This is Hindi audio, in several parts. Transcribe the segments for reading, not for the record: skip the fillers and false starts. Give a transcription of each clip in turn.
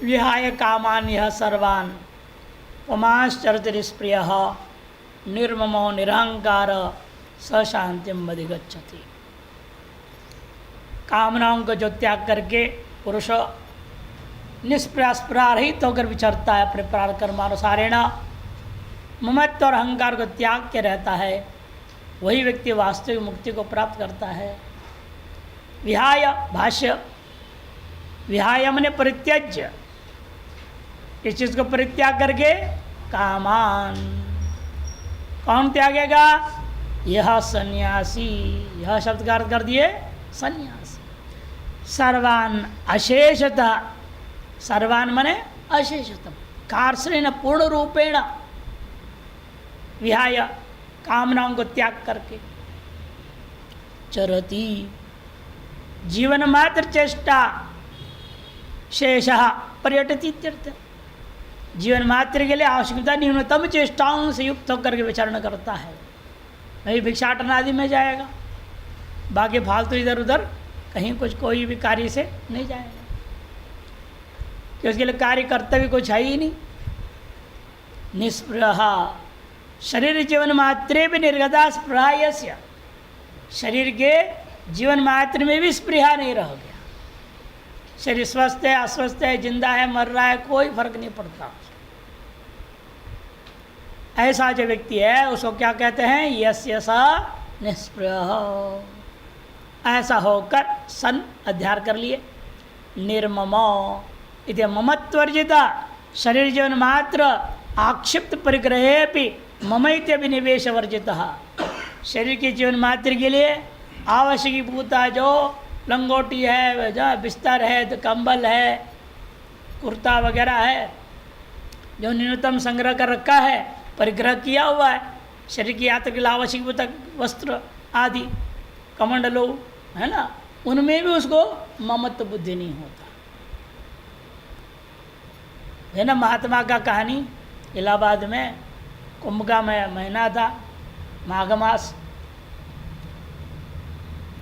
विहाय कामान यह सर्वान् पुमाश्चरति निष्प्रिय निर्ममो निरहंकार स शांतिम अधिगच्छति। कामनाओं को जो त्याग करके पुरुष निष्प्रयासप्रार रहित होकर विचरता है, अपने प्रार कर्मानुसारेण ममत्व और अहंकार को त्याग के रहता है, वही व्यक्ति वास्तविक मुक्ति को प्राप्त करता है। विहाय भाष्य, विहाय मने परित्यज्य, इस चीज को परित्याग करके कामान, कौन त्यागेगा? यह सन्यासी, यह शब्द का अर्थ कर दिए सन्यासी। सर्वान अशेषतः, सर्वान मने अशेषतः, कार्षेण पूर्ण रूपेण, विहाय कामनाओं को त्याग करके, चरति जीवन मात्र चेष्टा शेष पर्यटति इत्यर्थ। जीवन मात्र के लिए आवश्यकता न्यूनतम चेष्टाओं से युक्त होकर के विचरण करता है। नहीं भिक्षाटन आदि में जाएगा, बाकी फालतू इधर उधर कहीं कुछ कोई भी कार्य से नहीं जाएगा, कि उसके लिए कार्य कर्तव्य कुछ है ही नहीं। निस्पृह शरीर जीवन मात्रे भी निर्गता स्पृहायस्य, शरीर के जीवन मात्र में भी स्पृहा नहीं रह गया। शरीर स्वस्थ है अस्वस्थ है, जिंदा है मर रहा है, कोई फर्क नहीं पड़ता। ऐसा जो व्यक्ति है उसको क्या कहते हैं? यस्य स निस्पृह। ऐसा होकर सन अध्यार कर लिए। निर्ममो इति ममत्वर्जिता शरीर जीवन मात्र आक्षिप्त परिग्रहे भी ममैत्य विनिवेश वर्जितः। शरीर के जीवन मात्र के लिए आवश्यक भूता जो लंगोटी है, जो बिस्तर है, तो कंबल है, कुर्ता वगैरह है, जो न्यूनतम संग्रह कर रखा है, परिग्रह किया हुआ है, शरीर की यात्रा के लिए आवश्यक भूता वस्त्र आदि, कमंडलो है ना, उनमें भी उसको ममत्व बुद्धि नहीं होता है ना। महात्मा का कहानी, इलाहाबाद में कुंभ का महीना था, माघ मास।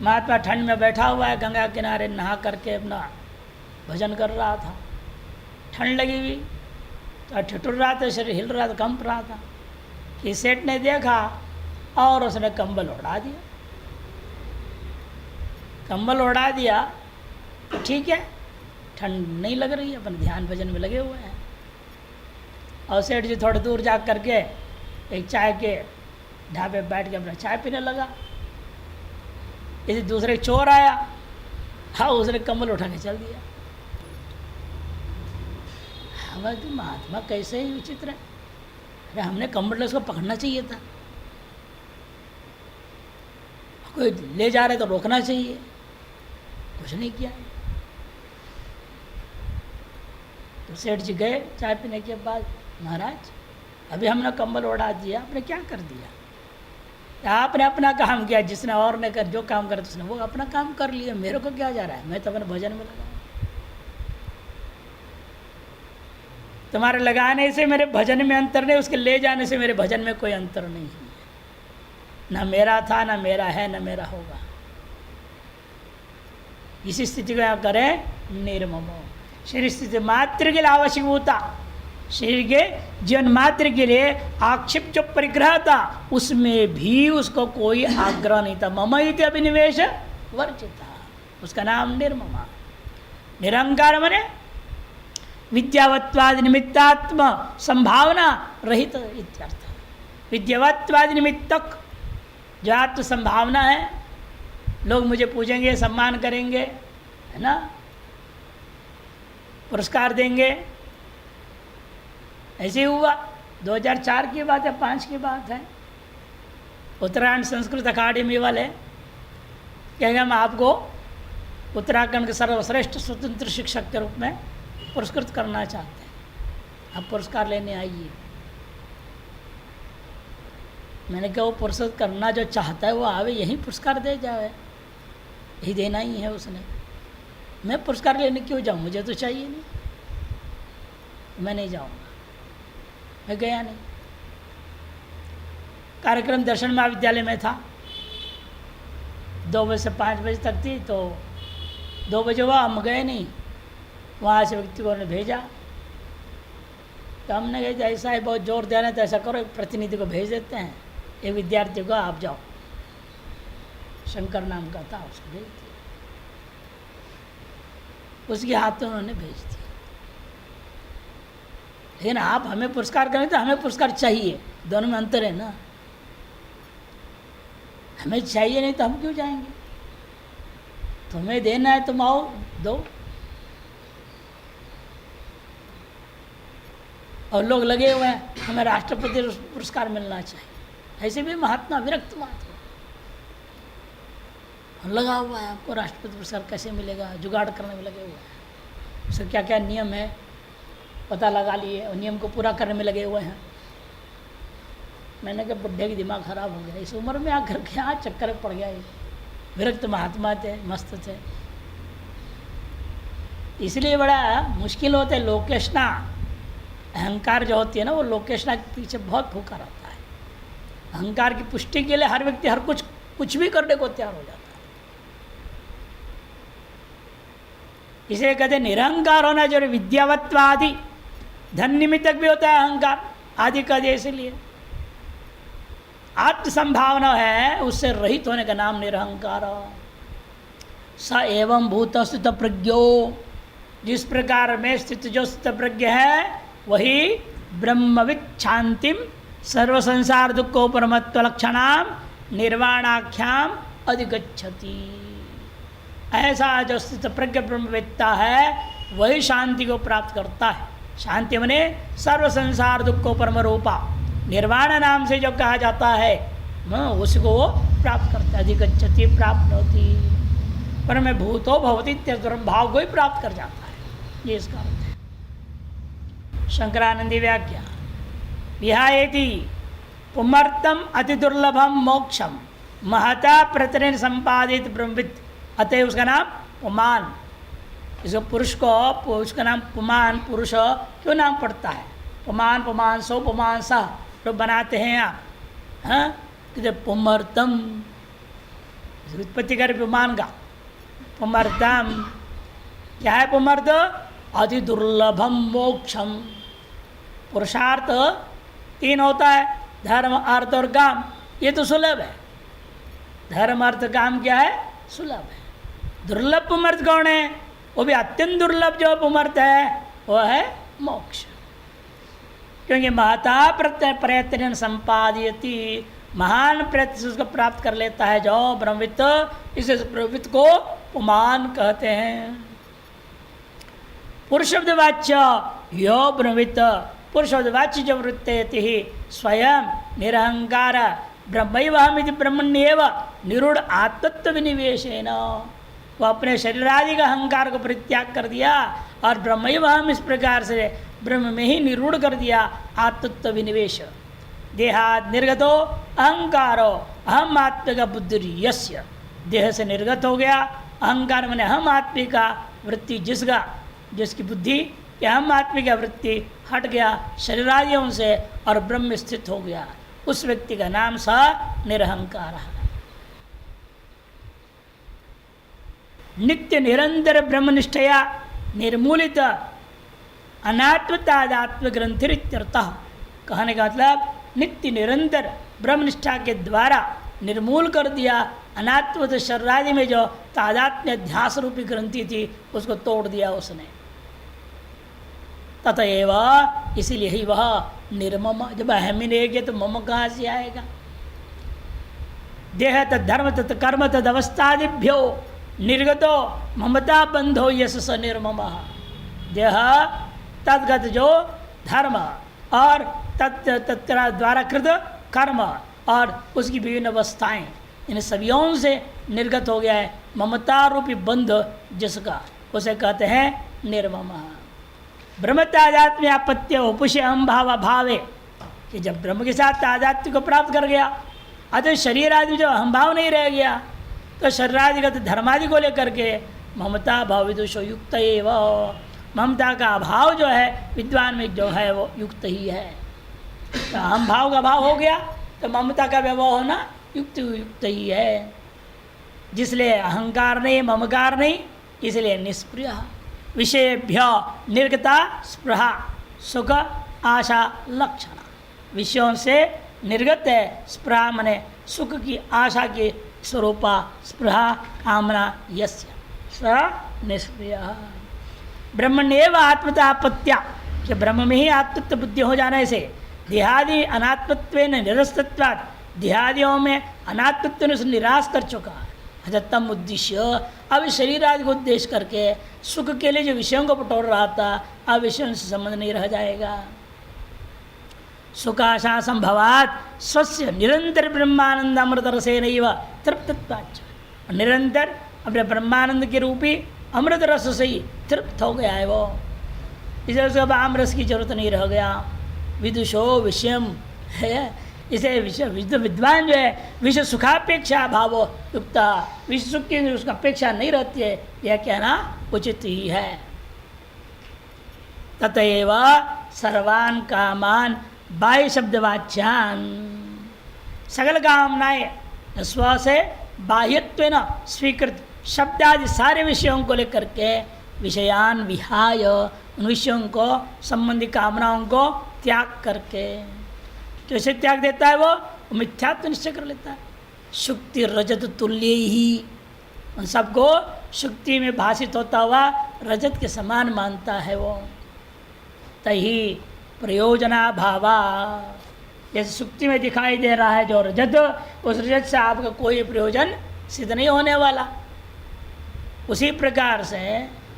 महात्मा ठंड में बैठा हुआ है, गंगा किनारे नहा करके अपना भजन कर रहा था। ठंड लगी हुई तो ठिठुर रहा था, शरीर हिल रहा था, कंप रहा था कि सेठ ने देखा और उसने कंबल उड़ा दिया। कंबल उड़ा दिया, ठीक है, ठंड नहीं लग रही है, अपन ध्यान भजन में लगे हुए हैं। और सेठ जी थोड़ी दूर जा करके एक चाय के ढाबे बैठ के अपना चाय पीने लगा। इसी दूसरे चोर आया, हाँ, उसने कंबल उठा के चल दिया। हमारे तो महात्मा कैसे ही विचित्र है। अरे हमने कंबल उसको पकड़ना चाहिए था, कोई ले जा रहे तो रोकना चाहिए, कुछ नहीं किया। तो सेठ जी गए चाय पीने के बाद, महाराज अभी हमने कंबल उड़ा दिया, आपने क्या कर दिया? आपने अपना काम किया, जिसने और ने कर जो काम करे उसने वो अपना काम कर लिया, मेरे को क्या जा रहा है? मैं तो अपने भजन में लगा। तुम्हारे लगाने से मेरे भजन में अंतर नहीं, उसके ले जाने से मेरे भजन में कोई अंतर नहीं है। ना मेरा था, ना मेरा है, ना मेरा होगा। इसी स्थिति को यहाँ करें निर्ममो। शरीर स्थिति मात्र के लिए आवश्यक होता, शरीर के जीवन मात्र के लिए आक्षेप जो परिग्रह था उसमें भी उसको कोई आग्रह नहीं था। ममैत्य अभिनिवेश वर्जिता, उसका नाम निर्ममा। निरंकार मने विद्यावत्वादि निमित्तात्म संभावना रहित इत्यर्थ। विद्यावत्वादि निमित्तक जो आत्म संभावना है, लोग मुझे पूजेंगे, सम्मान करेंगे, है ना, पुरस्कार देंगे, ऐसे हुआ। 2004 की बात है, 5 की बात है। उत्तराखंड संस्कृत अकादमी वाले कहेंगे हम आपको उत्तराखंड के सर्वश्रेष्ठ स्वतंत्र शिक्षक के रूप में पुरस्कृत करना चाहते हैं, आप पुरस्कार लेने आइए। मैंने कहा वो पुरस्कृत करना जो चाहता है वो आवे, यहीं पुरस्कार दे जाए, यही देना ही है उसने। मैं पुरस्कार लेने क्यों जाऊँ, मुझे तो चाहिए नहीं, मैं नहीं जाऊँगा। मैं गया नहीं। कार्यक्रम दर्शन महाविद्यालय में था, 2 बजे से 5 बजे तक थी, तो 2 बजे हुआ, हम गए नहीं। वहाँ से व्यक्ति को उन्होंने भेजा। तो हमने कहा ऐसा है, बहुत जोर दे रहे हैं तो ऐसा करो, एक प्रतिनिधि को भेज देते हैं, एक विद्यार्थी को आप जाओ, शंकर नाम का था, उसको भेज दिया। उसके हाथों उन्होंने भेज दिया। लेकिन आप हमें पुरस्कार करें तो हमें पुरस्कार चाहिए, दोनों में अंतर है ना। हमें चाहिए नहीं तो हम क्यों जाएंगे? तुम्हें देना है तुम आओ, दो। और लोग लगे हुए हैं हमें राष्ट्रपति पुरस्कार मिलना चाहिए। ऐसे भी महात्मा, विरक्त महात्मा लगा हुआ है, आपको राष्ट्रपति पुरस्कार कैसे मिलेगा, जुगाड़ करने में लगे हुए हैं। उसका क्या क्या नियम है पता लगा लिए, और नियम को पूरा करने में लगे हुए हैं। मैंने कहा बुढ़े की दिमाग खराब हो गया, इस उम्र में आकर क्या चक्कर पड़ गया। ये विरक्त महात्मा थे, मस्त थे। इसलिए बड़ा मुश्किल होता है। लोकेशना, अहंकार जो होती है ना, वो लोकेशना के पीछे बहुत भूखा रहता है। अहंकार की पुष्टि के लिए हर व्यक्ति हर कुछ भी करने को तैयार हो जाता है। इसे कहते निरहंकार होना जो विद्यावत्व आदि, धन निमित्तक भी होता है अहंकार आदि का। इसलिए आत्म संभावना है, उससे रहित होने का नाम निरहंकार। स एवं भूत स्थित प्रज्ञो, जिस प्रकार में स्थित जो स्थित प्रज्ञ है वही ब्रह्मविद शांतिम सर्व संसार दुखोपरमत्व लक्षणाम निर्वाणाख्याम अधिगच्छति। ऐसा जो स्थित प्रज्ञ ब्रह्मवेत्ता है वही शांति को प्राप्त करता है। शांति मने सर्व संसार दुखोपरम रूपा, निर्वाण नाम से जो कहा जाता है उसको वो प्राप्त करता है। अधिगच्छति, प्राप्त होती। पर मैं भूतो भवती भाव को ही प्राप्त कर जाता है, ये इसका अर्थ है। शंकरानंदी व्याख्या विहायति पुमर्थम अति दुर्लभम मोक्षम महता प्रतिदिन संपादित ब्रह्मविद। अतः उसका नाम पुमान। इसको पुरुष को, उसका नाम पुमान, पुरुष क्यों नाम पड़ता है? पुमान, पुमान सो, पुमान सा लोग बनाते हैं आप, हाँ कहते पुमर्थम, उत्पत्ति कर पुमान का। पुमर्थम क्या है? पुमर्थ अति दुर्लभम मोक्षम। पुरुषार्थ 3 होता है, धर्म अर्थ और काम। ये तो सुलभ है। धर्म अर्थ काम क्या है? सुलभ है। दुर्लभ पुमर्थ कौन है? वो भी अत्यंत दुर्लभ जो पुमर्थ है वह है मोक्ष। क्योंकि महता प्रयत्न संपादयति, महान प्रयत्न से उसको प्राप्त कर लेता है जो ब्रह्मविद। इसे ब्रह्मविद को पुमान कहते हैं। पुरुषब्दवाच्य यो ब्रह्मविद, पुरुषब्दवाच्य जो वृत्तेति स्वयं निरहंकार ब्रह्मैवाहमिति ब्रह्मण्येव निरूढ़ आत्मत्व विनिवेशेन। वो अपने शरीर आदि का अहंकार को परित्याग कर दिया और ब्रह्मैवाहम इस प्रकार से ब्रह्म में ही निरूढ़ कर दिया। आत्मत्व विनिवेश, देहाद निर्गतो अहंकारो अहम आत्मिका बुद्धि यस्य, देह से निर्गत हो गया अहंकार मैंने अहम आत्मिका वृत्ति, जिसकी बुद्धि अहम आत्मिका वृत्ति हट गया शरीरादियों से और ब्रह्म स्थित हो गया, उस व्यक्ति का नाम सा निरहंकार है। नित्य निरंतर ब्रह्मनिष्ठया निर्मूलित अनात्मतादात्म ग्रंथिरित्यर्थः। कहने का मतलब नित्य निरंतर ब्रह्मनिष्ठा के द्वारा निर्मूल कर दिया अनात्म शरीरादि में जो तादात्म्य ध्यास रूपी ग्रंथि थी उसको तोड़ दिया उसने। ततएव इसीलिए ही वह निर्मम। जब अहम ही नहीं गया तो मम कहाँ से आएगा? देह तद धर्म तद कर्म तद अवस्थादिभ्यो निर्गतो ममता बंधो यश स निर्मम। देह तद्गत जो धर्म और तत्का द्वारा कृत कर्म और उसकी विभिन्न अवस्थाएं, इन सभियों से निर्गत हो गया है ममता रूपी बंध जिसका, उसे कहते हैं निर्मम। ब्रह्म तादात्म्य आपत्य उपुष अहम भाव भावे, कि जब ब्रह्म के साथ तादात्म्य को प्राप्त कर गया अतः शरीर आदि जो अहम भाव नहीं रह गया तो शरीरादिगत धर्मादि को लेकर के ममता भाव विदुषो युक्त एवं, ममता का अभाव जो है विद्वान में जो है वो युक्त ही है। तो अहम भाव का अभाव हो गया तो ममता का व्यवहार होना युक्त ही है। जिसलिए अहंकार नहीं ममकार नहीं, इसलिए निष्प्रिय विषयभ्य निर्गता स्पृहा सुख आशा लक्षण। विषयों से निर्गत है स्पृहा मने सुख की आशा की स्वरूपा स्पृहा कामना यस्य स निष्क्रिय। ब्रह्मण्येव आत्मतापत्या कि ब्रह्म में ही आत्मत्व बुद्धि हो जाने से देहादि अनात्मत्वेन निरस्तत्वात् देहादियों में अनात्मत्व ने निराश कर चुका है। तम उद्देश्य अब शरीर आदि को उद्देश्य करके सुख के लिए जो विषयों को बटोर रहा था अब विषयों से संबंध नहीं रह जाएगा। सुखाशा संभवात स्वस्य निरंतर ब्रह्मानंद अमृत रसे नैव तृप्तत्वाच्च, निरंतर अपने ब्रह्मानंद के रूपी अमृत रस से ही तृप्त हो गया है वो। इसे उसको अब आम रस की जरूरत नहीं रह गया। विदुषो विषयम है, इसे विद्वान जो है विश्व सुखापेक्षा भाव युक्त, विश्व सुख की उसका अपेक्षा नहीं रहती है, यह कहना उचित ही है। ततएव सर्वान कामान बाह्य शब्दवाच्यान, सकल कामनाएं स्व से बाह्यत्वेन स्वीकृत शब्दादि सारे विषयों को लेकर के विषयान विहाय, उन विषयों को संबंधी कामनाओं को त्याग करके, तो इसे त्याग देता है वो मिथ्यात्व निश्चय कर लेता है। शुक्ति रजत तुल्य ही, उन सबको शुक्ति में भाषित होता हुआ रजत के समान मानता है वो। तही प्रयोजना भावा, जैसे शुक्ति में दिखाई दे रहा है जो रजत, उस रजत से आपका कोई प्रयोजन सिद्ध नहीं होने वाला। उसी प्रकार से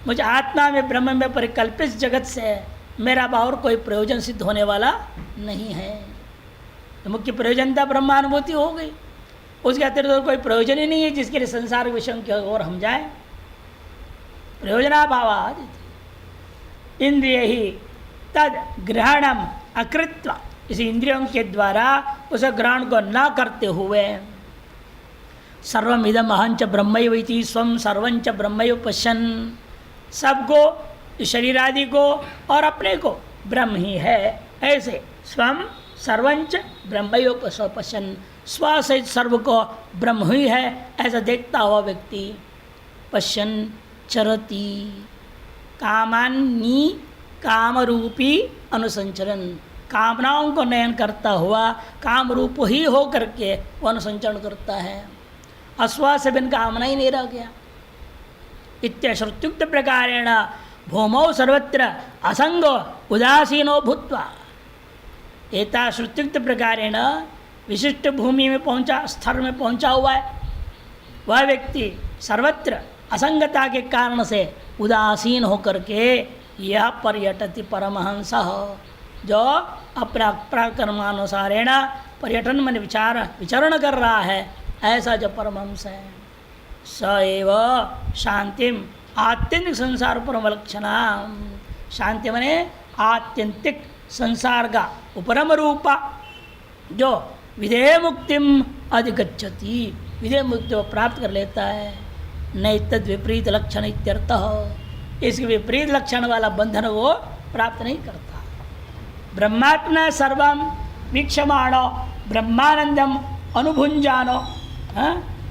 मुझे आत्मा में ब्रह्म में परिकल्पित जगत से मेरा और कोई प्रयोजन सिद्ध होने वाला नहीं है। तो मुख्य प्रयोजनता ब्रह्मानुभूति हो गई, उसके अतिरिक्त तो कोई प्रयोजन ही नहीं है जिसके लिए संसार विषयों की ओर हम जाए। प्रयोजनाभाव इंद्रिय ही तद ग्रहणम अकृत्वा, इसी इंद्रियों के द्वारा उस ग्रहण को न करते हुए सर्वम इदम अहंच ब्रह्मैव इति स्वम सर्वंच ब्रह्मैव पश्यन्, सबको शरीर आदि को और अपने को ब्रह्म ही है ऐसे स्वम सर्वंच ब्रह्मैव पश्यन्, स्व सहित सर्व को ब्रह्म ही है ऐसा देखता हुआ व्यक्ति पश्यन् चरति कामान्नी कामरूपी अनुसंचरण, कामनाओं को नयन करता हुआ काम रूप ही हो करके वो अनुसंचरण करता है। अस्वा से बिन कामना ही नहीं रह गया। इत्यश्रुत्युक्त प्रकारेण भूमौ सर्वत्र असंगो उदासीनो भूत्वा, एता श्रुत्युक्त प्रकारेण विशिष्ट भूमि में पहुंचा, स्तर में पहुंचा हुआ है वह व्यक्ति सर्वत्र असंगता के कारण से उदासीन होकर के यह पर्यटति परमहंस, जो अपना प्रकर्मानुसारेण पर्यटन में विचरण कर रहा है ऐसा जो परमहंस है। स एव शांतिम आत्यंतिक संसार परम लक्षणा, शांति मने आत्यंतिक संसार का उपरम रूपा जो विधेय मुक्तिम अधिगच्छति, विधेय मुक्ति को प्राप्त कर लेता है। नहीं तद विपरीत लक्षण इत्यर्थः, इसके विपरीत लक्षण वाला बंधन वो प्राप्त नहीं करता। ब्रह्मात्मा सर्वम वीक्षमाणो ब्रह्मानंदम अनुभुंजानो,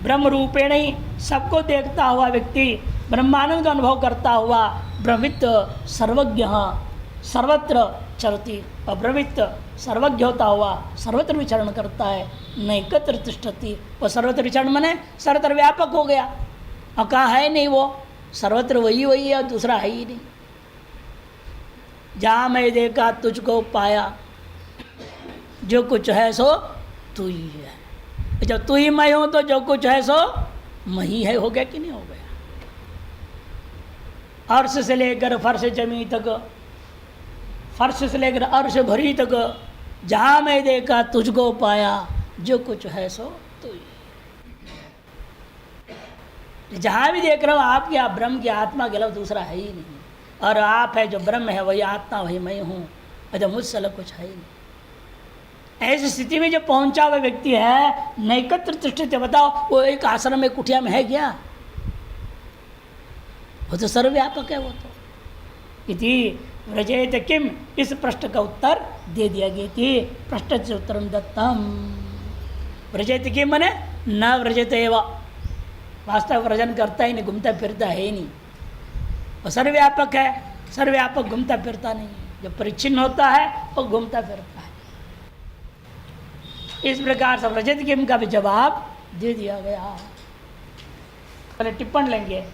ब्रह्म रूपेण ही सबको देखता हुआ व्यक्ति ब्रह्मानंद का अनुभव करता हुआ ब्रह्मित सर्वज्ञ सर्वत्र चरति, और ब्रह्मित सर्वज्ञ होता हुआ सर्वत्र विचरण करता है। नैकत्र तिष्ठति, वो सर्वत्र विचरण मने सर्वत्र व्यापक हो गया, और कहाँ है नहीं वो सर्वत्र वही वही है, दूसरा है ही नहीं। जहाँ मैं देखा तुझको पाया, जो कुछ है सो तू ही है। जब तू ही मैं हूँ तो जो कुछ है सो मैं ही है, हो गया कि नहीं हो गया। अर्श से लेकर फर्श जमी तक, फर्श से लेकर अर्श भरी तक, जहाँ मैं देखा तुझको पाया, जो कुछ है सो तू ही। जहाँ भी देख रहा हूँ आपकी आप ब्रह्म की आत्मा के अलावा दूसरा है ही नहीं, और आप है जो ब्रह्म है वही आत्मा वही मैं हूँ, अच्छा मुझसे अलग कुछ है ही नहीं। ऐसी स्थिति में जो पहुंचा हुआ व्यक्ति है नैकत्र तिष्ठति, बताओ वो एक आश्रम में कुटिया में है क्या? वो तो सर्वव्यापक है वो तो। इति व्रजेत किम, इस प्रश्न का उत्तर दे दिया गया कि प्रश्न से उत्तरम दत्तम। व्रजेत किम मने न व्रजेत एव, वास्तव व्रजन करता ही नहीं, घूमता फिरता है ही नहीं। वो सर्वव्यापक है, सर्वव्यापक घूमता फिरता नहीं है, जो परिच्छिन्न होता है वो घूमता फिरता है। इस प्रकार से रजत किम का भी जवाब दे दिया गया। पहले टिप्पण लेंगे।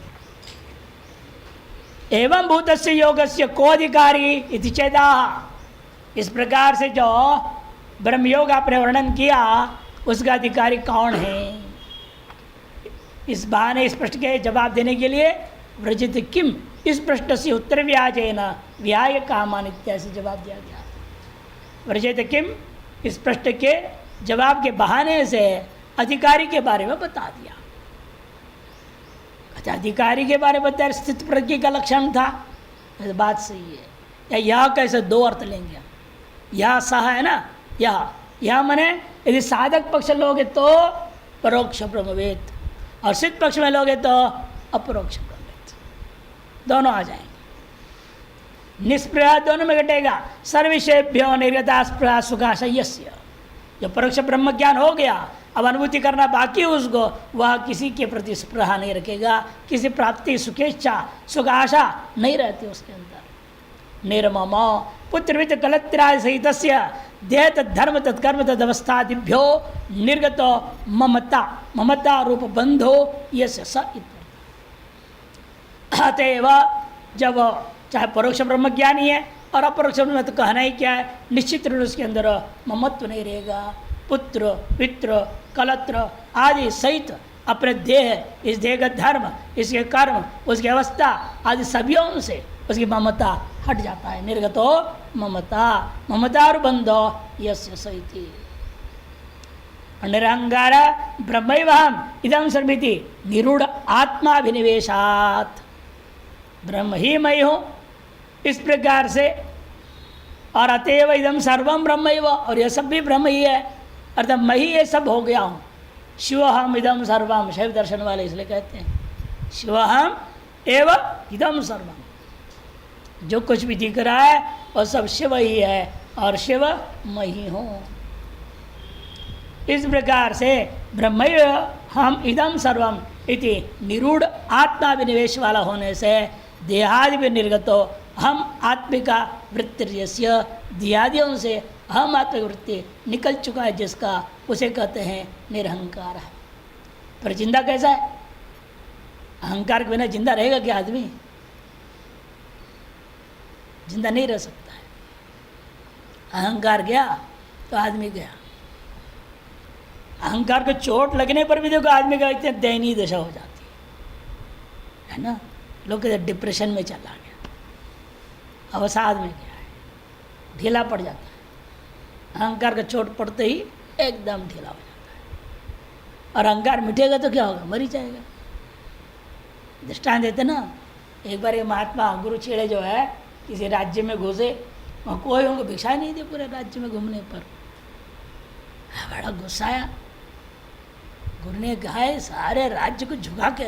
एवं भूतस्य योगस्य को अधिकारी इति चेदाह, इस प्रकार से जो ब्रह्मयोग आपने वर्णन किया उसका अधिकारी कौन है, इस बहाने स्पष्ट के जवाब देने के लिए व्रजित किम इस प्रश्न से उत्तर व्याजेन व्याय कामान इत्यादि जवाब दिया गया। व्रजित किम इस प्रश्न के जवाब के बहाने से अधिकारी के बारे में बता दिया। अच्छा, अधिकारी के बारे में बताया स्थित प्रज्ञ का लक्षण था, तो बात सही है। या यह कैसे दो अर्थ लेंगे, यह सह है ना, यह मने यदि साधक पक्ष लोगे तो परोक्ष ब्रह्मवेद और सिद्ध पक्ष में लोगे तो अपरोक्ष ब्रह्मवेद, दोनों आ जाएंगे। निष्प्रह दोनों में घटेगा। सर्विषेभ्यो निर्गता स्प्रह सुखाशयस्य, जो परोक्ष ब्रह्म ज्ञान हो गया, अब अनुभूति करना बाकी उसको, वह किसी के प्रति स्प्रहा नहीं रखेगा, किसी प्राप्ति सुखेच्छा सुख आशा नहीं रहती उसके अंदर। निर्मम पुत्रवित कलत्रादि सहित देह तद्धर्म तत्कर्म तदवस्थादिभ्यो निर्गत ममता ममता रूप बंधो यस्य स इत्यर्थ। अतएव जब चाहे परोक्ष ब्रह्म ज्ञानी है और अपरोक्ष ब्रह्म तो कहना ही क्या है, निश्चित रूप उसके अंदर ममत्व नहीं रहेगा। पुत्र पित्र कलत्र आदि सहित अपने देह, इस देह का धर्म, इसके कर्म, उसकी अवस्था आदि सभी से उसकी ममता हट जाता है। निर्गतो ममता ममता और बंधो यस्य सहिति निरहंकार ब्रह्मैवहम इदं सर्वमिति निरूढ़ आत्माभिनिवेशात्, ब्रह्म ही मैं हूँ इस प्रकार से, और अतएव इदं सर्वम ब्रह्मैव, और यह सब भी ब्रह्म ही है, अर्थात मैं ही ये सब हो गया हूँ। शिवहम इदम सर्वम, शैव दर्शन वाले इसलिए कहते हैं शिवहम एव इदम सर्वम, जो कुछ भी दिख रहा है वह सब शिव ही है और शिव मैं ही हूँ। इस प्रकार से ब्रह्मैव हम इदम सर्वम इति निरूढ़ आत्माभिनिवेश वाला होने से देहादि भी निर्गतो हम आत्मिका वृत्तिर्यस्य, देहादियों से हम आत्मिक वृत्ति निकल चुका है जिसका, उसे कहते हैं निरहंकार है। पर जिंदा कैसा है? अहंकार के बिना जिंदा रहेगा क्या आदमी? जिंदा नहीं रह सकता है। अहंकार गया तो आदमी गया। अहंकार को चोट लगने पर भी देखो आदमी का इतनी दयनीय दशा हो जाती है ना। लोग कहते डिप्रेशन में चला गया, अवसाद में गया है, ढीला पड़ जाता है। अहंकार का चोट पड़ते ही एकदम ढीला हो जाता है। और अहंकार मिटेगा तो क्या होगा? मर ही जाएगा। दृष्टांत देते ना, एक बार ये महात्मा गुरु चेड़े जो है किसी राज्य में घुसे, वहाँ कोई उनको भिक्षा नहीं दे पूरे राज्य में घूमने पर। बड़ा गुस्सा आया। गुरु ने कहा है सारे राज्य को झुका के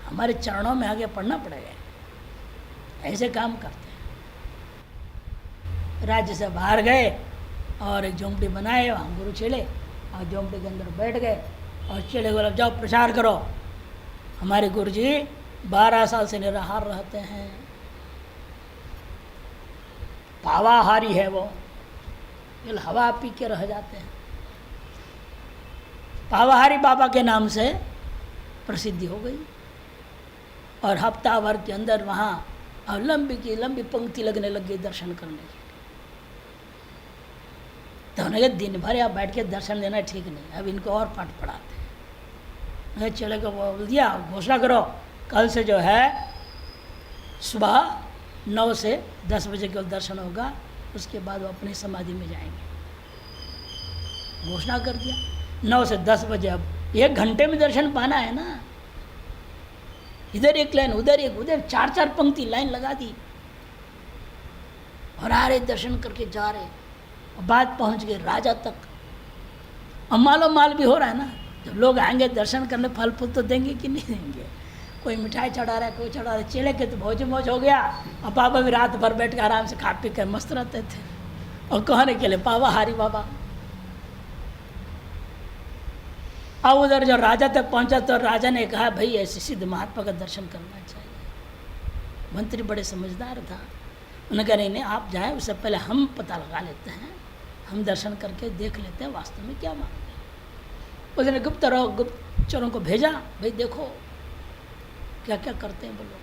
हमारे चरणों में आगे पढ़ना पड़ेगा, ऐसे काम करते हैं। राज्य से बाहर गए और एक झोंपड़ी बनाए, वहाँ गुरु चेले और झोंपड़ी के अंदर बैठ गए और चेले बोला जाओ प्रचार करो। हमारे गुरु जी 12 साल से निराहार रहते हैं, पावाहारी है वो, केवल हवा पी के रह जाते हैं। पावाहारी बाबा के नाम से प्रसिद्धि हो गई और हफ्ता भर के अंदर वहाँ और लंबी की लंबी पंक्ति लगने लग गई दर्शन करने की। तो उन्होंने कहा दिन भर यहाँ बैठ के दर्शन देना ठीक नहीं, अब इनको और पाठ पढ़ाते हैं। चले को बोल दिया घोषणा करो कल से जो है सुबह 9 से 10 बजे केवल दर्शन होगा, उसके बाद वो अपनी समाधि में जाएंगे। घोषणा कर दिया 9 से 10 बजे। अब 1 घंटे में दर्शन पाना है ना, इधर एक लाइन उधर एक, उधर 4-4 पंक्ति लाइन लगा दी और आ रहे दर्शन करके जा रहे। बात पहुंच गए राजा तक। अब मालो माल भी हो रहा है ना, जब लोग आएंगे दर्शन करने फल फूल तो देंगे कि नहीं देंगे। कोई मिठाई चढ़ा रहा है, कोई चढ़ा रहा है। चेले के तो भोज मौज हो गया। अब बाबा भी रात भर बैठ के आराम से खा पी कर मस्त रहते थे और कहने के लिए पावाहारी बाबा। अब उधर जो राजा तक पहुंचा तो राजा ने कहा भाई ऐसे सिद्ध महात्मा का दर्शन करना चाहिए। मंत्री बड़े समझदार था, उन्होंने कहा नहीं आप जाएं, उससे पहले हम पता लगा लेते हैं, हम दर्शन करके देख लेते हैं वास्तव में क्या मांगते हैं। उसने गुप्तचरों को भेजा, भाई देखो क्या क्या करते हैं बोलो।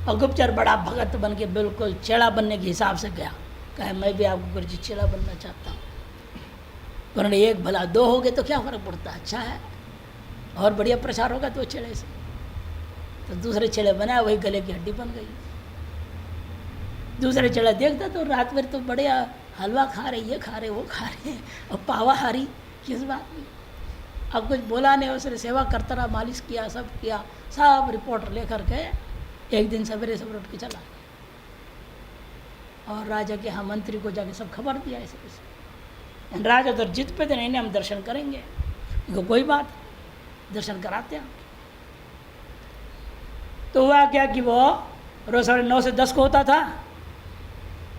और गुप्तचर बड़ा भगत बन के बिल्कुल चेला बनने के हिसाब से गया, कहे मैं भी आपको गुरु जी चेला बनना चाहता हूँ। उन्होंने एक भला दो हो गए तो क्या फ़र्क पड़ता है, अच्छा है, और बढ़िया प्रचार होगा तो चेले से। तो दूसरे चेले बनाया, वही गले की हड्डी बन गई। दूसरे चेला देखता तो रात भर तो बढ़िया हलवा खा रहे, ये खा रहे, वो खा रहे, और पावा हारी किस बात में। अब कुछ बोला नहीं, उसने सेवा करता रहा, मालिश किया, सब किया, सब रिपोर्ट लेकर के एक दिन सवेरे सवेरे उठ के चला और राजा के यहाँ मंत्री को जाके सब खबर दिया ऐसे कैसे। राजा उधर जिद पे थे, नहीं हम दर्शन करेंगे। उनको कोई बात, दर्शन कराते हैं। तो हुआ क्या कि वो रोज 9 से 10 को होता था,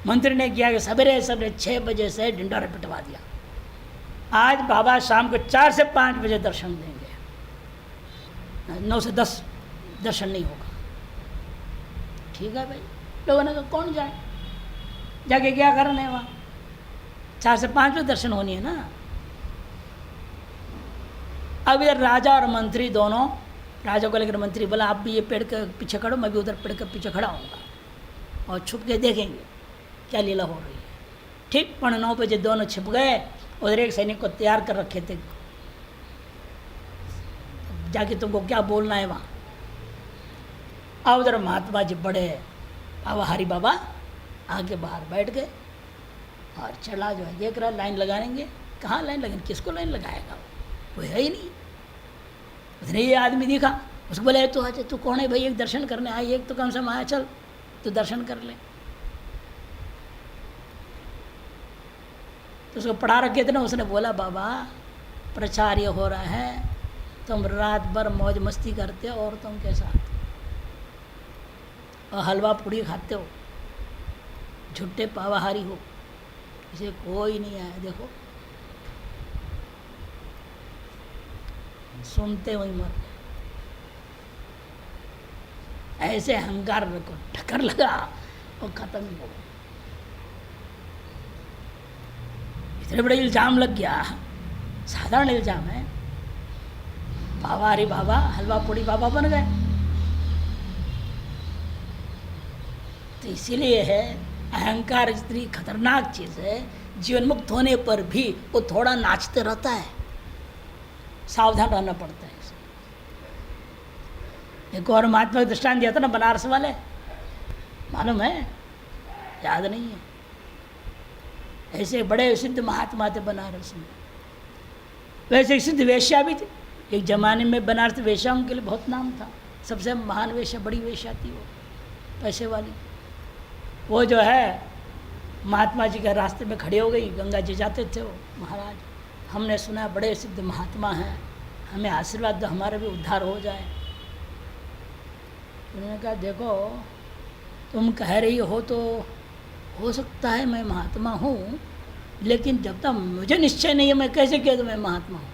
मंत्री ने किया कि सवेरे सवेरे 6 बजे से ढिंडोरा पिटवा दिया, आज बाबा शाम को 4 से 5 बजे दर्शन देंगे, 9 से 10 दर्शन नहीं होगा। ठीक है भाई, लोगों ने कहा कौन जाए, जाके क्या करना है वहाँ, 4 से 5 बजे दर्शन होनी है ना। अब इधर राजा और मंत्री दोनों, राजा को लेकर मंत्री बोला आप भी ये पेड़ के पीछे खड़ो, मैं भी उधर पेड़ के पीछे खड़ा होऊंगा और छुप के देखेंगे क्या लीला हो रही है। ठीक 9 बजे दोनों छिप गए। उधर एक सैनिक को तैयार कर रखे थे, जाके तुमको क्या बोलना है वहाँ। और उधर महात्मा जी बड़े बाबा हरि बाबा आगे बाहर बैठ गए और चला जो है देख रहा लाइन लगाएंगे, कहाँ लाइन लगाएंगे, किसको लाइन लगाएगा, वो है ही नहीं। उसने ये आदमी दिखा, उसको बोले तू अच्छा तू कौन है भाई, एक दर्शन करने आए, एक तो कम से कम आया, चल तू दर्शन कर ले। तो उसको पढ़ा रखे थे ना, उसने बोला बाबा प्रचार ये हो रहा है, तुम रात भर मौज मस्ती करते हो और तुम के साथ और हलवा पूड़ी खाते हो, झुट्टे पावाहारी हो, इसे कोई नहीं आया। देखो सुनते वही मर गए। ऐसे अहंकार को ठक्कर लगा और खत्म हो गया। इतने बड़े इल्जाम लग गया, साधारण इल्जाम है, बाबा अरे बाबा हलवा पूड़ी बाबा बन गए। तो इसीलिए है अहंकार इतनी खतरनाक चीज़ है, जीवन मुक्त होने पर भी वो थोड़ा नाचते रहता है, सावधान रहना पड़ता है। एक और महात्मा का दृष्टांत दिया था ना बनारस वाले, मालूम है, याद नहीं है। ऐसे बड़े सिद्ध महात्मा थे बनारस में। वैसे सिद्ध वेश्या भी थे, एक ज़माने में बनारस वेश्याओं के लिए बहुत नाम था, सबसे महान वेश्या, बड़ी वेश्या थी वो, पैसे वाली। वो जो है महात्मा जी के रास्ते में खड़े हो गई, गंगा जी जाते थे वो, महाराज हमने सुना बड़े सिद्ध महात्मा हैं, हमें आशीर्वाद दो, हमारा भी उद्धार हो जाए। उन्होंने कहा देखो तुम कह रही हो तो हो सकता है मैं महात्मा हूँ, लेकिन जब तक मुझे निश्चय नहीं है मैं कैसे कह दूँ मैं महात्मा हूँ,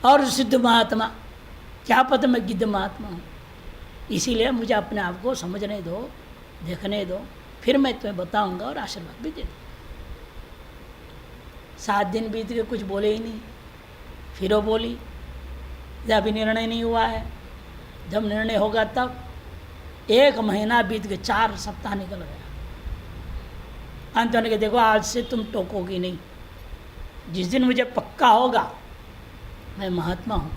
और सिद्ध महात्मा, क्या पता मैं गिद्ध महात्मा हूँ। इसीलिए मुझे अपने आप को समझने दो, देखने दो, फिर मैं तुम्हें बताऊंगा और आशीर्वाद भी दे दूँ। 7 दिन बीत गए, कुछ बोले ही नहीं। फिर वो बोली अभी निर्णय नहीं हुआ है, जब निर्णय होगा तब। 1 महीना बीत गए, 4 सप्ताह निकल गया। अंत होने के देखो आज से तुम टोकोगी नहीं, जिस दिन मुझे पक्का होगा मैं महात्मा हूँ,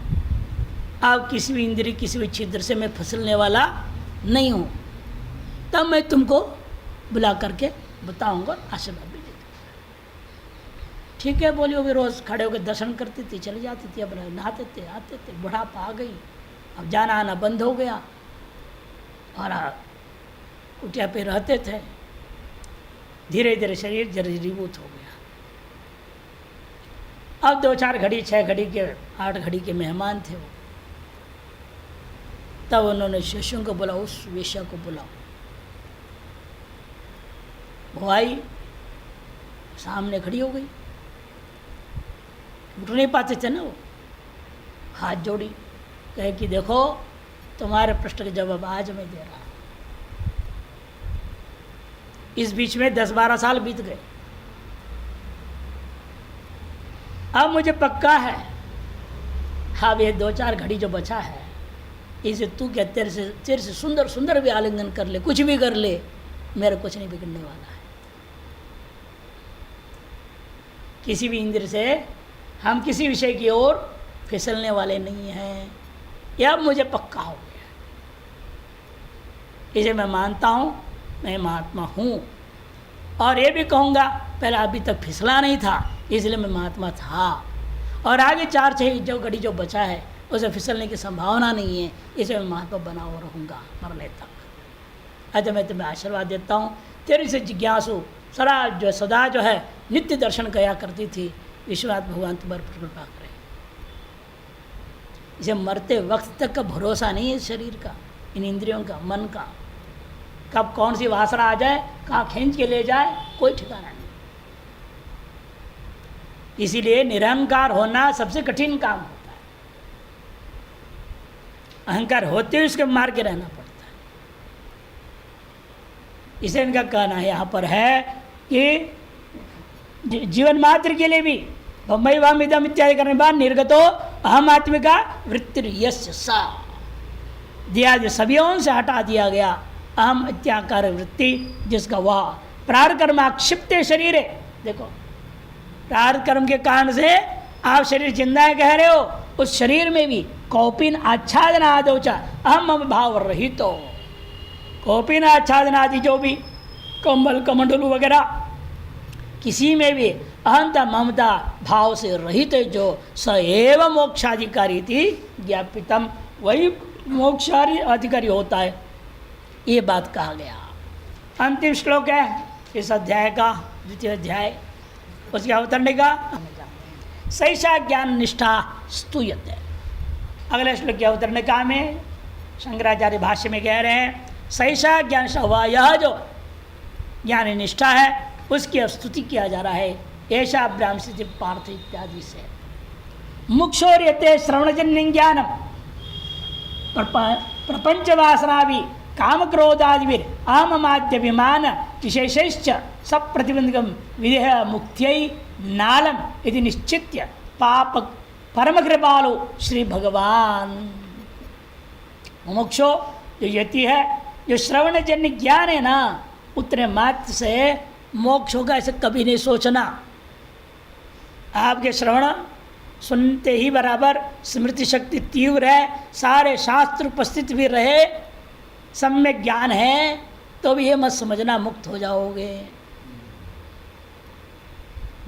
अब किसी भी इंद्रिय किसी भी छिद्र से मैं फिसलने वाला नहीं हूँ, तब मैं तुमको बुला करके बताऊंगा और आशीर्वाद भी दे दूँगा। ठीक है बोली। वो भी रोज़ खड़े होकर दर्शन करती थी, चली जाती थी, अब नहाते थे, आते थे, बुढ़ापा आ गई, अब जाना आना बंद हो गया और कुटिया पे रहते थे। धीरे धीरे शरीर जर्जरीभूत हो गया। अब 2-4 घड़ी 6 घड़ी के 8 घड़ी के मेहमान थे वो। तब उन्होंने शिष्यों को बुलाओ, उस वेश्या को बुलाओ। वो आई, सामने खड़ी हो गई, उठ नहीं पाते थे ना वो, हाथ जोड़ी, कहे कि देखो तुम्हारे प्रश्न का जवाब आज मैं दे रहा हूँ। इस बीच में 10-12 साल बीत गए। अब मुझे पक्का है, अब ये 2-4 घड़ी जो बचा है, इसे तू क्या तेरे से सुंदर सुंदर भी आलिंगन कर ले, कुछ भी कर ले, मेरा कुछ नहीं बिगड़ने वाला है। किसी भी इंद्र से हम किसी विषय की ओर फिसलने वाले नहीं हैं। यह अब मुझे पक्का हो गया, इसे मैं मानता हूँ, मैं महात्मा हूँ। और ये भी कहूँगा, पहले अभी तक फिसला नहीं था, इसलिए मैं महात्मा था, और आगे 4-6 जो घड़ी जो बचा है उसे फिसलने की संभावना नहीं है, इसे मैं महात्मा बना हुआ रहूँगा मरने तक। अच्छा, मैं तुम्हें आशीर्वाद देता हूँ, तेरी से जिज्ञासु सदा जो है नित्य दर्शन किया करती थी, विश्वनाथ भगवान तुम्हारे पर कृपा करें। इसे मरते वक्त तक का भरोसा नहीं है शरीर का, इन इंद्रियों का, मन का, कब कौन सी वासना आ जाए, कहाँ खींच के ले जाए, कोई ठिकाना नहीं। इसीलिए निरहंकार होना सबसे कठिन काम होता है। अहंकार होते हुए उसके मार के रहना पड़ता है। इसे इनका कहना है यहाँ पर है कि जीवन मात्र के लिए भी मई वाम इदम इत्यादि करने के बाद निर्गतो अहम आत्मिका वृत्ति यस्य सा दिया, जो सभी से हटा दिया गया अहम इत्याकार वृत्ति, जिसका वह प्रारब्ध कर्म आक्षिप्त शरीर है। देखो, प्रारब्ध कर्म के कारण से आप शरीर जिंदा है कह रहे हो, उस शरीर में भी कौपिन आच्छादन आदोचा अहम मम भाव रहित हो। कौपिन आच्छादन आदि जो भी कम्बल कमंडलू वगैरह, किसी में भी अहंता ममता भाव से रहित जो स एव मोक्षाधिकारी थी ज्ञापितम, वही मोक्षारी अधिकारी होता है, ये बात कहा गया। अंतिम श्लोक है इस अध्याय का, द्वितीय अध्याय, उसके अवतरने का सैषा ज्ञान निष्ठा स्तूयते। अगले श्लोक के अवतरने का में शंकराचार्य भाष्य में कह रहे हैं, सैषा ज्ञान हुआ यह जो ज्ञान निष्ठा है उसकी स्तुति किया जा रहा है। ऐसा ब्राह्म स्थिति पार्थ इत्यादि से मुक्षोर्यते श्रवणजन्य ज्ञानम प्रपंच वासना भी काम क्रोधादिवीर आममाद्यभिमान विशेषैश्च सब प्रतिबंधकम विदेह मुक्त्यै नालम यदि निश्चित्य पाप परम कृपालु श्री भगवान। मुमुक्षो जो यति है, जो श्रवण जन्य ज्ञान है ना, उतने मात्र से मोक्ष होगा ऐसे कभी नहीं सोचना। आपके श्रवण सुनते ही बराबर स्मृति शक्ति तीव्र है, सारे शास्त्र उपस्थित भी रहे, सम्यक ज्ञान है, तो भी ये मत समझना मुक्त हो जाओगे।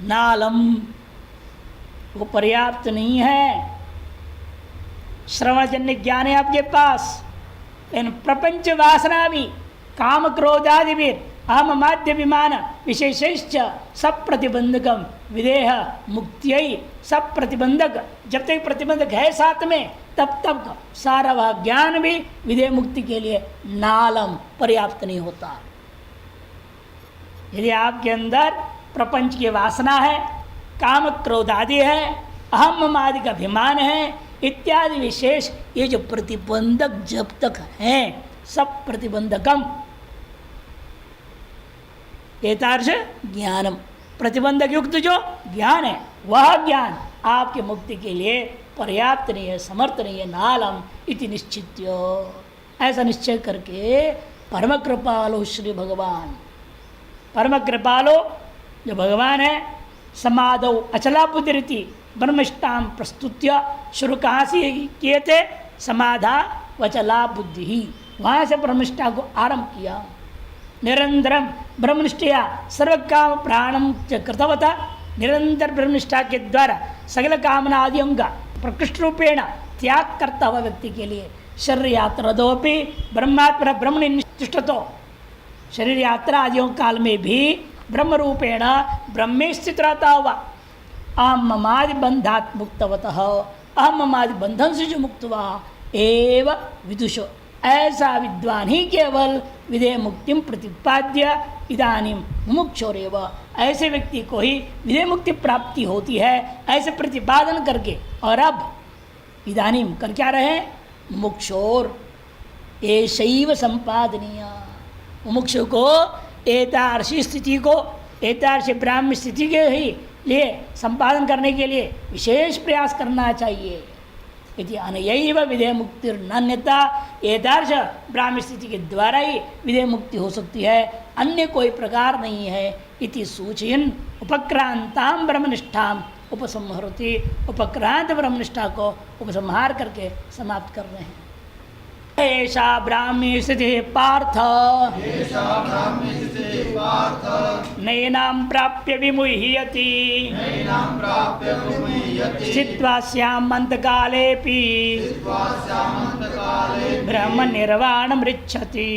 नालम वो पर्याप्त नहीं है, श्रवणजन्य ज्ञान है आपके पास, इन प्रपंच वासना भी काम क्रोधादि भी अहम माध्य विमान विशेषैश्च सब प्रतिबंधकम विदेह मुक्त्यै सब प्रतिबंधक, जब तक प्रतिबंधक है साथ में तब तक सारा वह ज्ञान भी विदेह मुक्ति के लिए नालम पर्याप्त नहीं होता। यदि आपके अंदर प्रपंच की वासना है, काम क्रोध आदि है, अहम आदि का अभिमान है इत्यादि विशेष, ये जो प्रतिबंधक जब तक हैं, सब प्रतिबंधकम एतार्श ज्ञानम, प्रतिबंधक युक्त जो ज्ञान है वह ज्ञान आपके मुक्ति के लिए पर्याप्त नहीं है, समर्थ नहीं है। नालम इति निश्चित्य, ऐसा निश्चय करके परम कृपालो श्री भगवान, परम कृपालो जो भगवान है, समाधौ अचला बुद्धिरिति ब्रह्मष्टाम प्रस्तुत्य, शुरू कहाँ से किए थे, समाधा वचला बुद्धि ही, वहाँ से ब्रह्मनिष्ठा को आरंभ किया। निरंतरम ब्रह्मनिष्ठया सर्व काम प्राणम कृतवता, निरंतर ब्रह्मनिष्ठा के द्वारा सगल कामना आदियों का प्रकृष्ट रूपेण त्याग करता हुआ व्यक्ति के लिए शरीर यात्रादोपि ब्रह्मात्म ब्रह्मणि निष्ठतो, शरीर यात्रा आदियों काल में भी ब्रह्म रूपेण ब्रह्मे स्थित रहता हुआ अहम ममादि बंधात मुक्तवतः, अहम ममादि बंधन से जो मुक्त हुआ एव विदुषो, ऐसा विद्वान ही केवल विदेह मुक्तिम प्रतिपाद्य इदानीम मुमुक्षोरेव, ऐसे व्यक्ति को ही विदेह मुक्ति प्राप्ति होती है, ऐसे प्रतिपादन करके। और अब इदानीम कर क्या रहे, मुमुक्षोर एशैव संपादनीय, मुमुक्षु को एतादृशी स्थिति को, एतादृशी ब्राह्मी स्थिति के ही लिए संपादन करने के लिए विशेष प्रयास करना चाहिए। यदि अनयैव विधेय मुक्ति नान्यता, एतादृश ब्राह्मी स्थिति के द्वारा ही विधेय मुक्ति हो सकती है, अन्य कोई प्रकार नहीं है। इति सूचयन उपक्रांताम ब्रह्मनिष्ठाम उपसंहरति, उपक्रांत ब्रह्मनिष्ठा को उपसंहार करके समाप्त कर रहे हैं। ऐसा ब्राह्मी स्थिति पार्थ नैनां प्राप्य विमुह्यति स्थित्वा स्यामन्तकालेऽपि ब्रह्म निर्वाणमृच्छति।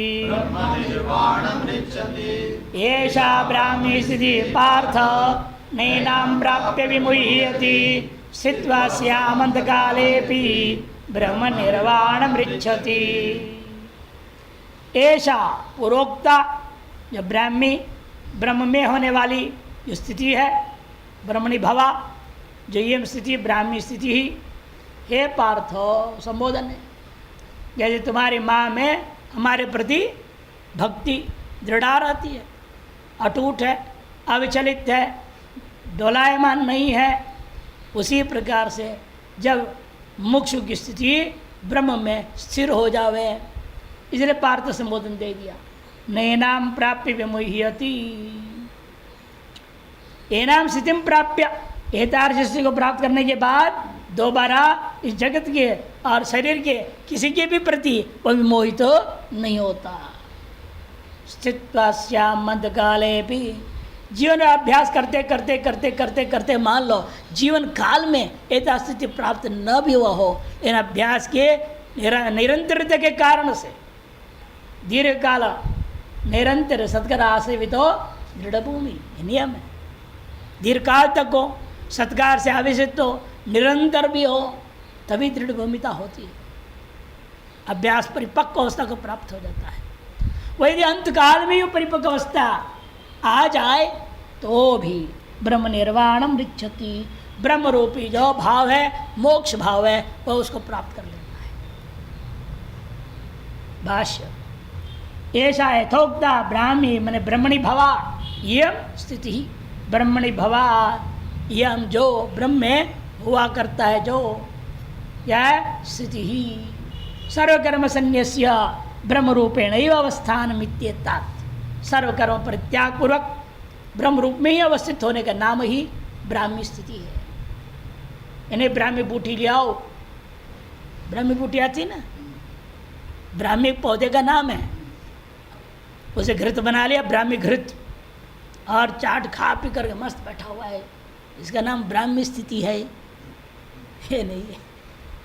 ऐसा ब्राह्मी स्थिति पार्थ नैनां प्राप्य विमुह्यति स्थित्वा स्यामन्तकालेऽपि ब्रह्म निर्वाण मृच्छति। ऐसा पूर्वोक्ता जो ब्राह्मी ब्रह्म में होने वाली जो स्थिति है, ब्रह्मणि भवा, जो ये स्थिति ब्राह्मी स्थिति ही हे पार्थ संबोधन है। जैसे तुम्हारी माँ में हमारे प्रति भक्ति दृढ़ रहती है, अटूट है, अविचलित है, डोलायमान नहीं है, उसी प्रकार से जब मुक्षु की स्थिति ब्रह्म में स्थिर हो जावे, इसलिए पार्थ संबोधन दे दिया। नैनाम प्राप्य विमुह्यति, एनाम स्थितिम प्राप्य, एतादृश स्थिति को प्राप्त करने के बाद दोबारा इस जगत के और शरीर के किसी के भी प्रति वह विमोहित नहीं होता। स्थित्वा स्याम मध्यकाले भी, जीवन अभ्यास करते करते करते करते करते मान लो जीवन काल में ऐसा स्थिति प्राप्त न भी हुआ हो, इन अभ्यास के निरंतरता के कारण से दीर्घ काल निरंतर सत्कार आश्रवित हो दृढ़ भूमि नियम है। दीर्घ काल तक हो, सत्कार से आवेशित हो, निरंतर भी हो, तभी दृढ़ भूमिता होती है, अभ्यास परिपक्व अवस्था को प्राप्त हो जाता है। वही यदि अंतकाल में ही परिपक्व अवस्था आ जाए तो भी ब्रह्म निर्वाणम रिच्छति, ब्रह्म रूपी जो भाव है, मोक्ष भाव है, वह उसको प्राप्त कर लेना है। भाष्य, ऐसा यथोक्ता ब्राह्मी मैंने ब्रह्मणि भवा यम स्थिति ही, ब्रह्मणि भवा यम जो ब्रह्म में हुआ करता है, जो यह स्थिति ही सर्वकर्म संन्यास्य ब्रह्म रूपेण अवस्थान मित्येतात, सर्वकर्म परित्याग पूर्वक ब्रह्म रूप में ही अवस्थित होने का नाम ही ब्राह्मी स्थिति है। इन्हें ब्राह्मी बूटी ले आओ, ब्राह्मी बूटी आती ना, ब्राह्मी पौधे का नाम है, उसे घृत बना लिया, ब्राह्मी घृत, और चाट खा पी करके मस्त बैठा हुआ है, इसका नाम ब्राह्मी स्थिति है। ये नहीं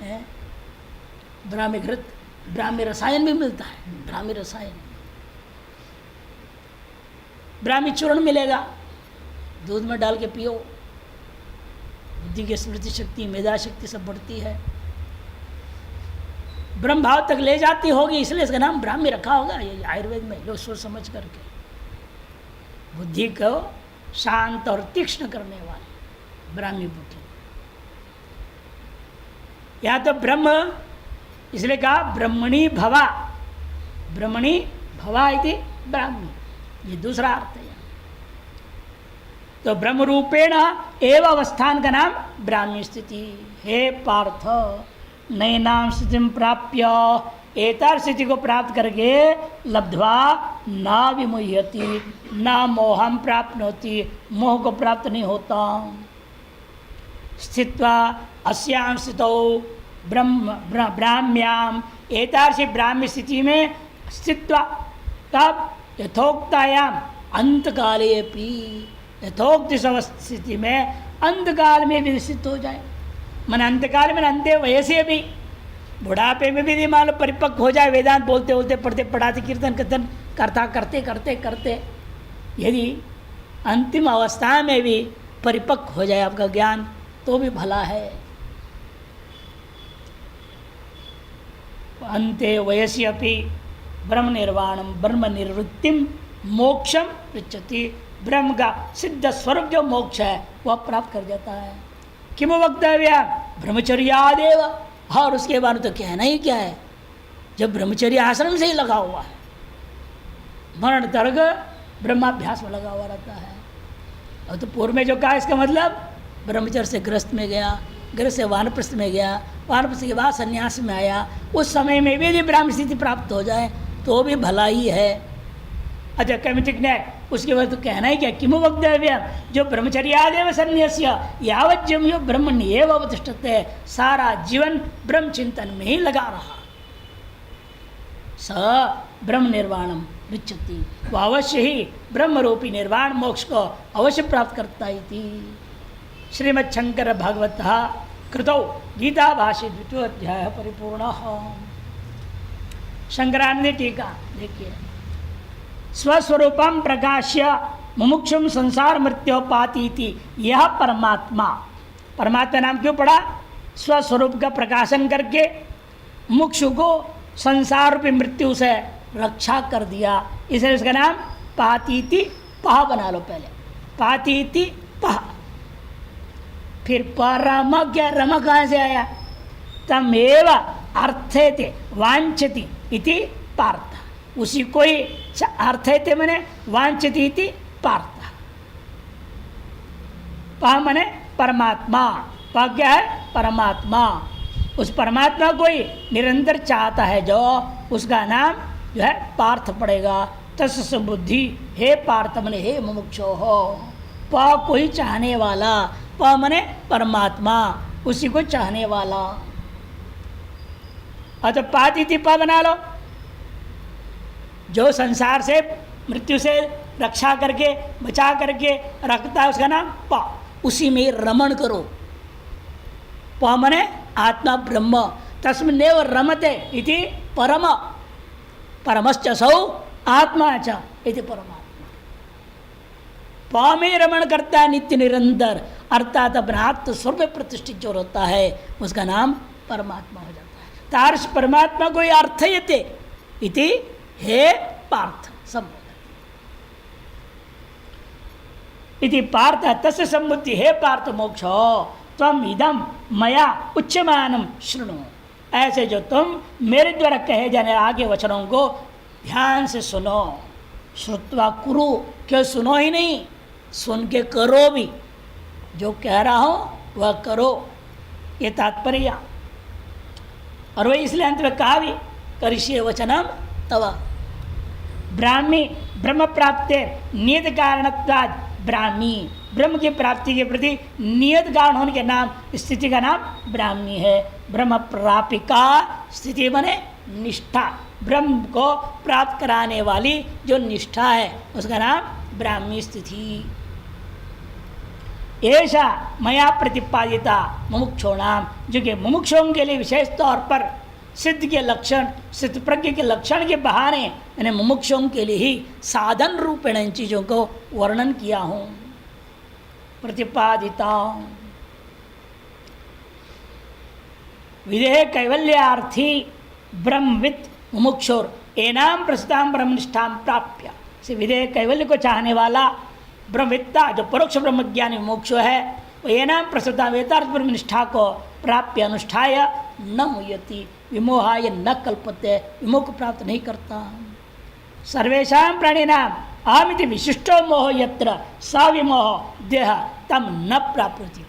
है, ब्राह्मी घृत, ब्राह्मी रसायन भी मिलता है, ब्राह्मी रसायन, ब्राह्मी चूर्ण मिलेगा, दूध में डाल के पियो, बुद्धि की स्मृति शक्ति, मेधा शक्ति सब बढ़ती है, ब्रह्म भाव तक ले जाती होगी, इसलिए इसका नाम ब्राह्मी रखा होगा। ये आयुर्वेद में लोग सोच समझ करके बुद्धि को शांत और तीक्ष्ण करने वाली ब्राह्मी बुद्धि। या तो ब्रह्म, इसलिए कहा ब्रह्मणि भवा, ब्रह्मणि भवा इति ब्राह्मी, ये दूसरा अर्थ है। तो ब्रह्म रूपेण एव अवस्थान का नाम ब्राह्मी स्थिति। हे पार्थ, नैनाम स्थितिम प्राप्य, एतर स्थिति को प्राप्त करके लब्ध्वा न विमुह्यति, न मोहम प्राप्त होती, मोह को प्राप्त नहीं होता। स्थित्वा अस्यां स्थितौ ब्राह्म्याम, एतादृशी ब्राह्मी स्थिति में स्थित्वा, तब यथोक्तायाम अंतकाले अपि, यथोक्त स्थिति में अंतकाल में भी स्थित हो जाए, मन अंतकाल में अंत्य वयसे भी, बुढ़ापे में भी मान लो परिपक्व हो जाए, वेदांत बोलते बोलते पढ़ते पढ़ाते कीर्तन कीर्तन करता करते करते करते यदि अंतिम अवस्था में भी परिपक्व हो जाए आपका ज्ञान, तो भी भला है। अंते वयसी अपि ब्रह्म निर्वाणम ब्रह्म निवृत्तिम मोक्षम पृच्छति, ब्रह्म का सिद्ध स्वरूप जो मोक्ष है वह प्राप्त कर जाता है। किम वक्तव्य ब्रह्मचर्यादेव, और उसके बाद तो कहना ही क्या है, जब ब्रह्मचर्य आश्रम से ही लगा हुआ है, मरण तर्क ब्रह्माभ्यास में लगा हुआ रहता है। और तो पूर्व में जो कहा इसका मतलब ब्रह्मचर्य से गृहस्थ में गया, गृहस्थ से वानप्रस्थ में गया, वानप्रस्थ के बाद संन्यास में आया, उस समय में भी यदि ब्राह्मण स्थिति प्राप्त हो जाए तो भी भला ही है। अच्छा कैमिटिक न्याय उसके बाद तो कहना ही क्या, किमु वक्तव्य, जो ब्रह्मचर्यादेव संन्यास्य यावत् जम्यो ब्रह्मण्येव अवतिष्ठते, सारा जीवन ब्रह्म चिंतन में ही लगा रहा, स ब्रह्म निर्वाणम रिच्छति, वह अवश्य ही ब्रह्म रूपी निर्वाण मोक्ष को अवश्य प्राप्त करता ही थी। श्रीमद् शंकर भागवत कृतौ गीता भाष्य 2 अध्याय परिपूर्ण। शंकरानंद टीका देखिए, स्वस्वरूपम प्रकाश्य मुमुक्षुम संसार मृत्योपातीति, यह परमात्मा, परमात्मा नाम क्यों पड़ा, स्वस्वरूप का प्रकाशन करके मुमुक्षु को संसार रूपी मृत्यु से रक्षा कर दिया, इसलिए उसका नाम पातीति पह बना लो। पहले पातीति पह, फिर परम क्या, रम कहाँ से आया, तमेव अर्थेते वांछति इति पार्थ, उसी को ही अर्थेते मने वांछति इति पार्थ। पह मने परमात्मा, पह क्या है, परमात्मा, उस परमात्मा को ही निरंतर चाहता है जो, उसका नाम जो है पार्थ पड़ेगा। तस् संबुद्धि, हे पार्थ मने हे मुमुक्षो हो, प को ही चाहने वाला, प मने परमात्मा, उसी को चाहने वाला। अतः पातीति प बना लो, जो संसार से मृत्यु से रक्षा करके बचा करके रखता है उसका नाम प, उसी में रमण करो। प मने आत्मा ब्रह्म, तस्मिन्नेव रमते इति परम, परमश्च सौ आत्मा च इति परमात्मा। प में रमण करता है नित्य निरंतर, अर्थात अपना आत्म स्वरूप प्रतिष्ठित जो रहता है उसका नाम परमात्मा हो जाता है। तार्श परमात्मा को अर्थयते इति हे पार्थ संबोधन इति पार्थ तस्य सम्बुद्धि, हे पार्थ मोक्ष त्वम इदम मया उच्यमानम शृणु, ऐसे जो तुम मेरे द्वारा कहे जाने आगे वचनों को ध्यान से सुनो। श्रुत्वा कुरु, क्यों सुनो ही नहीं, सुन के करो भी, जो कह रहा हो वह करो, ये तात्पर्य। और वही इसलिए अंत में कहा भी, करिष्ये वचनम तव, ब्राह्मी ब्रह्म प्राप्ते नियत कारणत्वाद, ब्राह्मी ब्रह्म की प्राप्ति के प्रति नियत कारण होने के नाम स्थिति का नाम ब्राह्मी है। ब्रह्म प्रापिका स्थिति बने निष्ठा, ब्रह्म को प्राप्त कराने वाली जो निष्ठा है उसका नाम ब्राह्मी स्थिति। ऐसा मया प्रतिपादिता मुमुक्षोणाम, जो कि मुमुक्षों के लिए विशेष तौर पर सिद्ध के लक्षण, सिद्ध प्रज्ञ के लक्षण के बहाने मैंने मुमुक्षों के लिए ही साधन रूपेण इन चीज़ों को वर्णन किया हूँ, प्रतिपादिता। विदेह कैवल्यार्थी ब्रह्मविद मुमुक्षोर एनाम प्रसिद्धाम ब्रह्मनिष्ठाम प्राप्य, से विदेह कैवल्य को चाहने वाला ब्रह्मविद्ता जो परोक्ष ब्रह्मज्ञानी मोक्ष है, वो एनाम प्रसिद्धा वेदार्थ ब्रह्मनिष्ठा को प्राप्य अनुष्ठाय न मुह्यति, विमोहाय न कल्पते, विमोह को प्राप्त नहीं करता। सर्वेषां प्राणिनाम अहमिति विशिष्टो मोह यत्र स विमोह देह तम न प्राप्ति,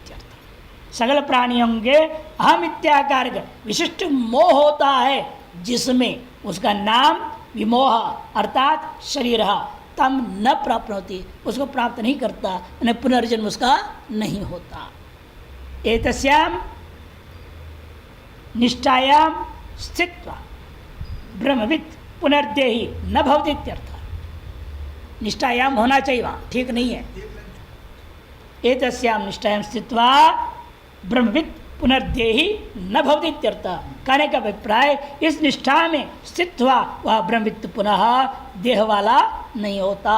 सगल प्राणियों के अहम इत्याकार विशिष्ट मोह होता है जिसमें उसका नाम विमोह अर्थात शरीर, तम न प्राप्त होती, उसको प्राप्त नहीं करता, पुनर्जन्म उसका नहीं होता। एतस्याम निष्ठायाम स्थित्वा ब्रह्मविद पुनर्देही न भवति इत्यर्थ। निष्ठायाम होना चाहिए वहाँ, ठीक नहीं है। एतस्याम निष्ठायाम स्थित्वा ब्रह्मविद पुनर्देही न भवति इत्यर्थ, कहने का अभिप्राय इस निष्ठा में स्थित हुआ वह ब्रह्मविद पुनः देह वाला नहीं होता।